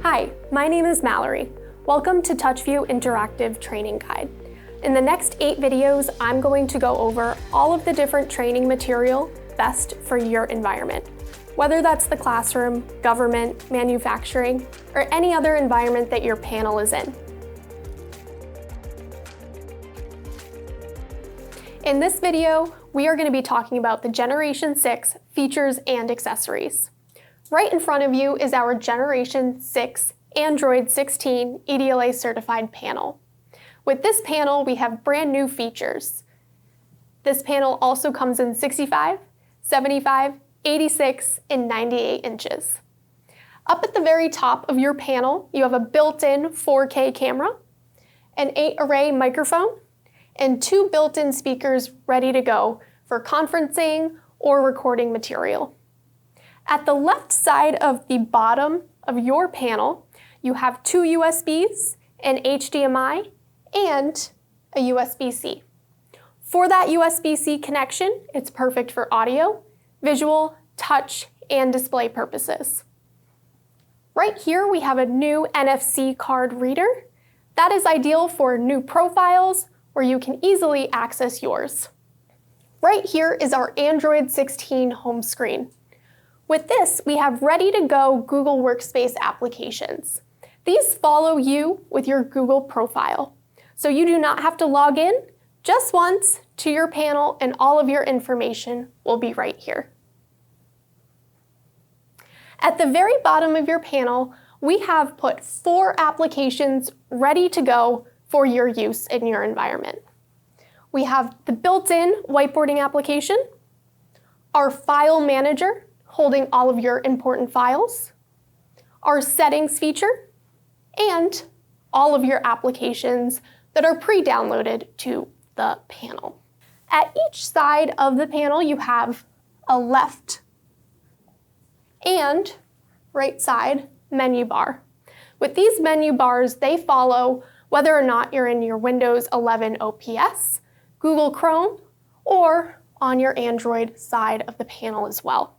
Hi, my name is Mallory. Welcome to TouchView Interactive Training Guide. In the next 8 videos, I'm going to go over all of the different training material best for your environment, whether that's the classroom, government, manufacturing, or any other environment that your panel is in. In this video, we are going to be talking about the Generation 6 features and accessories. Right in front of you is our Generation 6 Android 16 EDLA certified panel. With this panel, we have brand new features. This panel also comes in 65, 75, 86, and 98 inches. Up at the very top of your panel, you have a built-in 4K camera, an 8-array microphone, and 2 built-in speakers ready to go for conferencing or recording material. At the left side of the bottom of your panel, you have 2 USBs, an HDMI, and a USB-C. For that USB-C connection, it's perfect for audio, visual, touch, and display purposes. Right here, we have a new NFC card reader. That is ideal for new profiles where you can easily access yours. Right here is our Android 16 home screen. With this, we have ready-to-go Google Workspace applications. These follow you with your Google profile, so you do not have to log in just once to your panel and all of your information will be right here. At the very bottom of your panel, we have put 4 applications ready to go for your use in your environment. We have the built-in whiteboarding application, our file manager, holding all of your important files, our settings feature, and all of your applications that are pre-downloaded to the panel. At each side of the panel, you have a left and right side menu bar. With these menu bars, they follow whether or not you're in your Windows 11 OPS, Google Chrome, or on your Android side of the panel as well.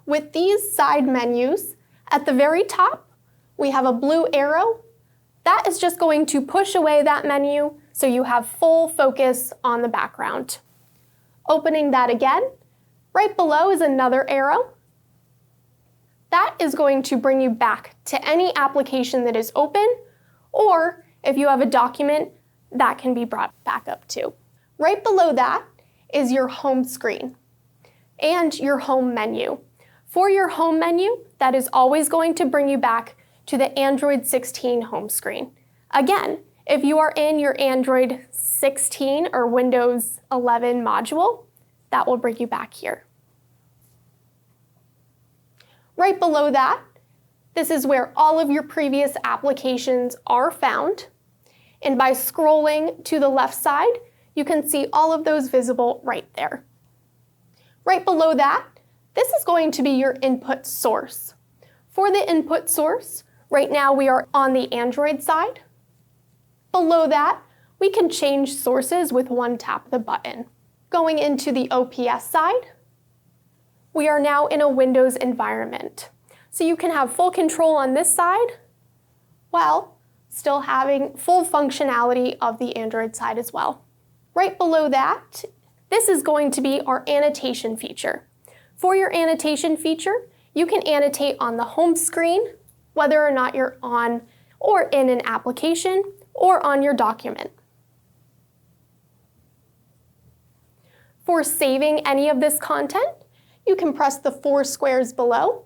With these side menus, at the very top, we have a blue arrow. That is just going to push away that menu so you have full focus on the background. Opening that again, right below is another arrow. That is going to bring you back to any application that is open, or if you have a document, that can be brought back up too. Right below that is your home screen and your home menu. For your home menu, that is always going to bring you back to the Android 16 home screen. Again, if you are in your Android 16 or Windows 11 module, that will bring you back here. Right below that, this is where all of your previous applications are found. And by scrolling to the left side, you can see all of those visible right there. Right below that, this is going to be your input source. For the input source, right now we are on the Android side. Below that, we can change sources with one tap of the button. Going into the OPS side, we are now in a Windows environment. So you can have full control on this side while still having full functionality of the Android side as well. Right below that, this is going to be our annotation feature. For your annotation feature, you can annotate on the home screen, whether or not you're on or in an application or on your document. For saving any of this content, you can press the 4 squares below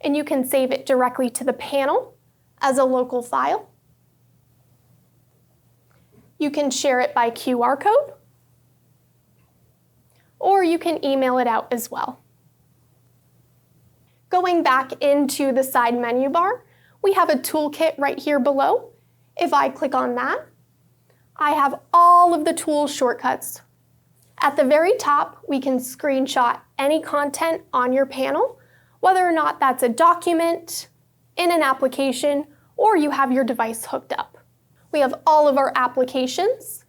and you can save it directly to the panel as a local file. You can share it by QR code, or you can email it out as well. Going back into the side menu bar, we have a toolkit right here below. If I click on that, I have all of the tool shortcuts. At the very top, we can screenshot any content on your panel, whether or not that's a document, in an application, or you have your device hooked up. We have all of our applications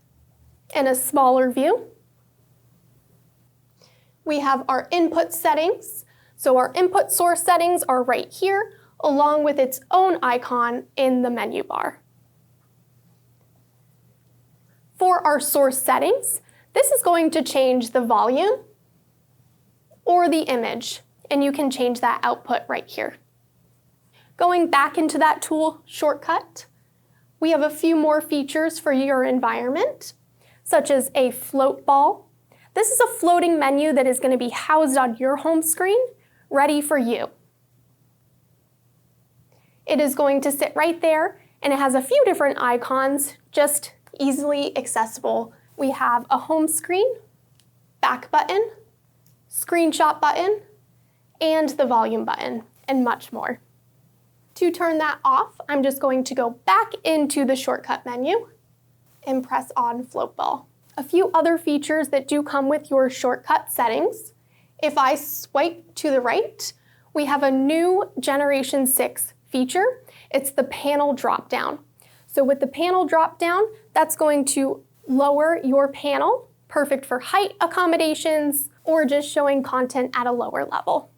in a smaller view. We have our input settings. So our input source settings are right here, along with its own icon in the menu bar. For our source settings, this is going to change the volume or the image, and you can change that output right here. Going back into that tool shortcut, we have a few more features for your environment, such as a float ball. This is a floating menu that is going to be housed on your home screen, ready for you. It is going to sit right there, and it has a few different icons, just easily accessible. We have a home screen, back button, screenshot button, and the volume button, and much more. To turn that off, I'm just going to go back into the shortcut menu and press on float ball. A few other features that do come with your shortcut settings. If I swipe to the right, we have a new Generation 6 feature. It's the panel dropdown. So with the panel dropdown, that's going to lower your panel, perfect for height accommodations or just showing content at a lower level.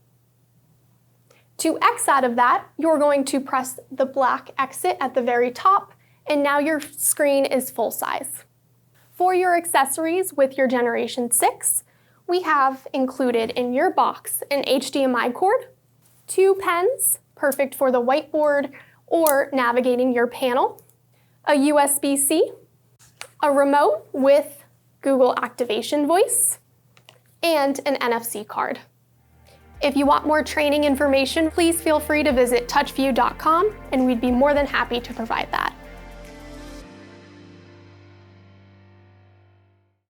To X out of that, you're going to press the black exit at the very top, and now your screen is full size. For your accessories with your Generation 6, we have included in your box an HDMI cord, 2 pens, perfect for the whiteboard or navigating your panel, a USB-C, a remote with Google Activation Voice, and an NFC card. If you want more training information, please feel free to visit touchview.com, and we'd be more than happy to provide that.